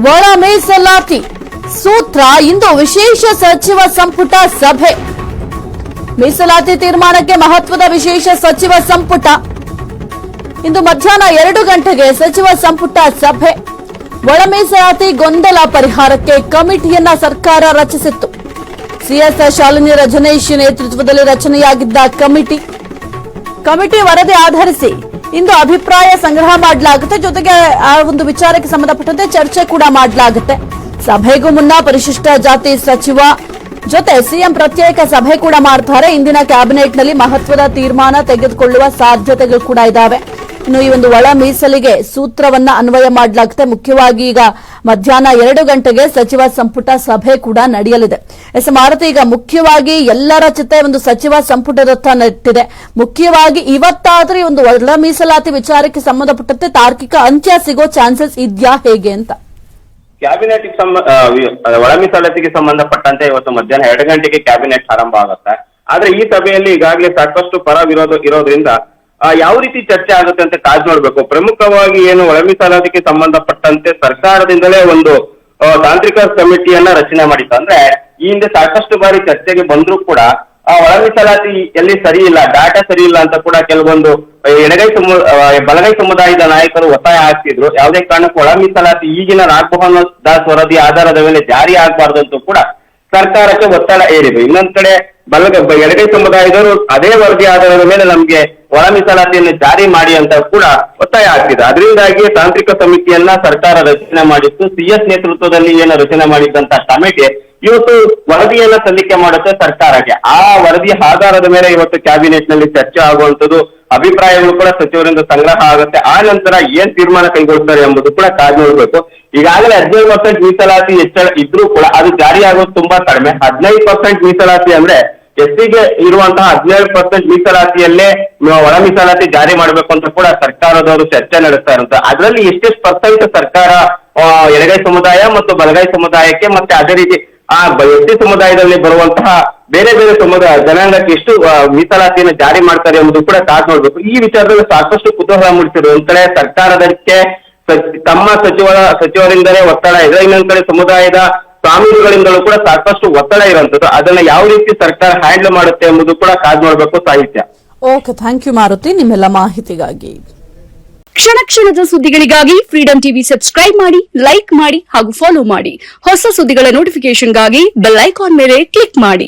ಒಳ ಮೀಸಲಾತಿ ಸೂತ್ರ ಇಂದು ವಿಶೇಷ ಸಚಿವ ಸಂಪುಟ ಸಭೆ. ಮೀಸಲಾತಿ ತೀರ್ಮಾನಕ್ಕೆ ಮಹತ್ವದ ವಿಶೇಷ ಸಚಿವ ಸಂಪುಟ. ಇಂದು ಮಧ್ಯಾಹ್ನ 2 ಗಂಟೆಗೆ ಸಚಿವ ಸಂಪುಟ ಸಭೆ. ಒಳ ಮೀಸಲಾತಿ ಗೊಂದಲ ಪರಿಹಾರಕ್ಕೆ ಕಮಿಟಿಯನ್ನ ಸರ್ಕಾರ ರಚಿಸಿತ್ತು. ಸಿಎಸ್ ಶಾಲಿನಿ ರಜನೀಶ್ ನೇತೃತ್ವದಲ್ಲಿ ರಚನೆಯಾಗಿದ್ದ ಕಮಿಟಿ ವರದಿ ಆಧರಿಸಿ ಇಂದು ಅಭಿಪ್ರಾಯ ಸಂಗ್ರಹ ಮಾಡಲಾಗುತ್ತೆ. ಜೊತೆಗೆ ಆ ಒಂದು ವಿಚಾರಕ್ಕೆ ಸಂಬಂಧಪಟ್ಟಂತೆ ಚರ್ಚೆ ಕೂಡ ಮಾಡಲಾಗುತ್ತೆ. ಸಭೆಗೂ ಮುನ್ನ ಪರಿಶಿಷ್ಟ ಜಾತಿ ಸಚಿವ ಜೊತೆ ಸಿಎಂ ಪ್ರತ್ಯೇಕ ಸಭೆ ಕೂಡ ಮಾಡ್ತಾರೆ. ಇಂದಿನ ಕ್ಯಾಬಿನೆಟ್ನಲ್ಲಿ ಮಹತ್ವದ ತೀರ್ಮಾನ ತೆಗೆದುಕೊಳ್ಳುವ ಸಾಧ್ಯತೆಗಳು ಕೂಡ ಇದ್ದಾವೆ. ಇನ್ನು ಈ ಒಂದು ಒಳ ಮೀಸಲಿಗೆ ಸೂತ್ರವನ್ನ ಅನ್ವಯ ಮಾಡಲಾಗುತ್ತೆ. ಮುಖ್ಯವಾಗಿ ಈಗ ಮಧ್ಯಾಹ್ನ 2 ಗಂಟೆಗೆ ಸಚಿವ ಸಂಪುಟ ಸಭೆ ಕೂಡ ನಡೆಯಲಿದೆ. ಮಾರುತಿ, ಈಗ ಮುಖ್ಯವಾಗಿ ಎಲ್ಲರ ಚಿತ್ತ ಒಂದು ಸಚಿವ ಸಂಪುಟದತ್ತ ನೆಟ್ಟಿದೆ. ಮುಖ್ಯವಾಗಿ ಇವತ್ತಾದ್ರೂ ಒಂದು ಒಳ ಮೀಸಲಾತಿ ವಿಚಾರಕ್ಕೆ ಸಂಬಂಧಪಟ್ಟಂತೆ ತಾರ್ಕಿಕ ಅಂತ್ಯ ಸಿಗೋ ಚಾನ್ಸಸ್ ಇದೆಯಾ ಹೇಗೆ ಅಂತ? ಕ್ಯಾಬಿನೆಟ್ ಒಳ ಮೀಸಲಾತಿಗೆ ಸಂಬಂಧಪಟ್ಟಂತೆ ಇವತ್ತು ಮಧ್ಯಾಹ್ನ 2 ಗಂಟೆಗೆ ಕ್ಯಾಬಿನೆಟ್ ಆರಂಭ ಆಗುತ್ತೆ. ಆದ್ರೆ ಈ ಸಭೆಯಲ್ಲಿ ಈಗಾಗಲೇ ಸಾಕಷ್ಟು ಪರ ವಿರೋಧ ಇರೋದ್ರಿಂದ ಯಾವ ರೀತಿ ಚರ್ಚೆ ಆಗುತ್ತೆ ಅಂತ ಕಾದು ನೋಡ್ಬೇಕು. ಪ್ರಮುಖವಾಗಿ ಏನು ಒಳ ಮೀಸಲಾತಿಗೆ ಸಂಬಂಧಪಟ್ಟಂತೆ ಸರ್ಕಾರದಿಂದಲೇ ಒಂದು ತಾಂತ್ರಿಕ ಕಮಿಟಿಯನ್ನ ರಚನೆ ಮಾಡಿತ್ತು. ಅಂದ್ರೆ ಈ ಹಿಂದೆ ಸಾಕಷ್ಟು ಬಾರಿ ಚರ್ಚೆಗೆ ಬಂದ್ರೂ ಕೂಡ ಒಳ ಮೀಸಲಾತಿ ಎಲ್ಲಿ ಸರಿ ಇಲ್ಲ, ಡಾಟಾ ಸರಿ ಇಲ್ಲ ಅಂತ ಕೂಡ ಕೆಲವೊಂದು ಬಲಗೈ ಸಮುದಾಯದ ನಾಯಕರು ಒತ್ತಾಯ ಹಾಕ್ತಿದ್ರು. ಯಾವುದೇ ಕಾರಣಕ್ಕೂ ಒಳ ಮೀಸಲಾತಿ ಈಗಿನ ನಾಗಮೋಹನ್ ದಾಸ್ ವರದಿ ಆಧಾರದ ಮೇಲೆ ಜಾರಿ ಆಗಬಾರ್ದು ಅಂತ ಕೂಡ ಸರ್ಕಾರಕ್ಕೆ ಒತ್ತಡ ಏರಿದ್ರು. ಇನ್ನೊಂದ್ ಕಡೆ ಎಡಗೈ ಸಮುದಾಯದವರು ಅದೇ ವರದಿ ಆಧಾರದ ಮೇಲೆ ನಮ್ಗೆ ಒಳ ಮೀಸಲಾತಿಯನ್ನು ಜಾರಿ ಮಾಡಿ ಅಂತ ಕೂಡ ಒತ್ತಾಯ ಆಗ್ತಿದೆ. ಅದರಿಂದಾಗಿ ತಾಂತ್ರಿಕ ಸಮಿತಿಯನ್ನ ಸರ್ಕಾರ ರಚನೆ ಮಾಡಿತ್ತು. ಸಿಎಸ್ ನೇತೃತ್ವದಲ್ಲಿ ಏನು ರಚನೆ ಮಾಡಿದ್ದಂತ ಕಮಿಟಿ ಇವತ್ತು ವರದಿಯನ್ನ ಸಲ್ಲಿಕೆ ಮಾಡುತ್ತೆ ಸರ್ಕಾರಕ್ಕೆ. ಆ ವರದಿಯ ಆಧಾರದ ಮೇಲೆ ಇವತ್ತು ಕ್ಯಾಬಿನೆಟ್ ನಲ್ಲಿ ಚರ್ಚೆ ಆಗುವಂತದ್ದು, ಅಭಿಪ್ರಾಯಗಳು ಕೂಡ ಸಚಿವರಿಂದ ಸಂಗ್ರಹ ಆಗುತ್ತೆ. ಆ ನಂತರ ಏನ್ ತೀರ್ಮಾನ ಕೈಗೊಳ್ತಾರೆ ಎಂಬುದು ಕೂಡ ಕಾದು ನೋಡ್ಬೇಕು. ಈಗಾಗಲೇ 15% ಮೀಸಲಾತಿ ಹೆಚ್ಚಳ ಇದ್ರೂ ಕೂಡ ಅದು ಜಾರಿ ಆಗೋದು ತುಂಬಾ ಕಡಿಮೆ. 15% ಮೀಸಲಾತಿ ಅಂದ್ರೆ ಎಸ್ಸಿಗೆ ಇರುವಂತಹ 17% ಮೀಸಲಾತಿಯಲ್ಲೇ ಒಳ ಮೀಸಲಾತಿ ಜಾರಿ ಮಾಡಬೇಕು ಅಂತ ಕೂಡ ಸರ್ಕಾರದವರು ಚರ್ಚೆ ನಡೆಸ್ತಾ ಇರುತ್ತೆ. ಅದರಲ್ಲಿ ಎಷ್ಟೆಷ್ಟು ಪರ್ಸೆಂಟ್ ಸರ್ಕಾರ ಎಡಗೈ ಸಮುದಾಯ ಮತ್ತು ಬಲಗೈ ಸಮುದಾಯಕ್ಕೆ ಮತ್ತೆ ಅದೇ ರೀತಿ ಎಸ್ಸಿ ಸಮುದಾಯದಲ್ಲಿ ಬರುವಂತಹ ಬೇರೆ ಬೇರೆ ಜನಾಂಗಕ್ಕೆ ಎಷ್ಟು ಮೀಸಲಾತಿಯನ್ನು ಜಾರಿ ಮಾಡ್ತಾರೆ ಎಂಬುದು ಕೂಡ ಕಾದು ನೋಡ್ಬೇಕು. ಈ ವಿಚಾರದಲ್ಲಿ ಸಾಕಷ್ಟು ಕುತೂಹಲ ಮೂಡಿಸಿದ್ರು. ಒಂದ್ ಕಡೆ ಸರ್ಕಾರದಕ್ಕೆ ತಮ್ಮ ಸಚಿವರಿಂದಲೇ ಒತ್ತಡ ಇದೆ, ಇನ್ನೊಂದ್ ಕಡೆ ಸಮುದಾಯದ ಸ್ವಾಮೀಜಿಗಳಿಂದಲೂ ಕೂಡ ಸಾಕಷ್ಟು ಒತ್ತಡ ಇರುವಂತದ್ದು. ಅದನ್ನ ಯಾವ ರೀತಿ ಸರ್ಕಾರ ಹ್ಯಾಂಡಲ್ ಮಾಡುತ್ತೆ ಎಂಬುದು ಕೂಡ ಕಾದು ನೋಡ್ಬೇಕು. ಸಾಹಿತ್ಯ. ಓಕೆ, ಥ್ಯಾಂಕ್ ಯು ಮಾರುತಿ ನಿಮ್ಮೆಲ್ಲ ಮಾಹಿತಿಗಾಗಿ. ಕ್ಷಣ ಕ್ಷಣದ ಸುದ್ದಿಗಳಿಗಾಗಿ ಫ್ರೀಡಂ ಟಿವಿ ಸಬ್ಸ್ಕ್ರೈಬ್ ಮಾಡಿ, ಲೈಕ್ ಮಾಡಿ ಹಾಗೂ ಫಾಲೋ ಮಾಡಿ. ಹೊಸ ಸುದ್ದಿಗಳ ನೋಟಿಫಿಕೇಶನ್ಗಾಗಿ ಬೆಲ್ ಐಕಾನ್ ಮೇಲೆ ಕ್ಲಿಕ್ ಮಾಡಿ.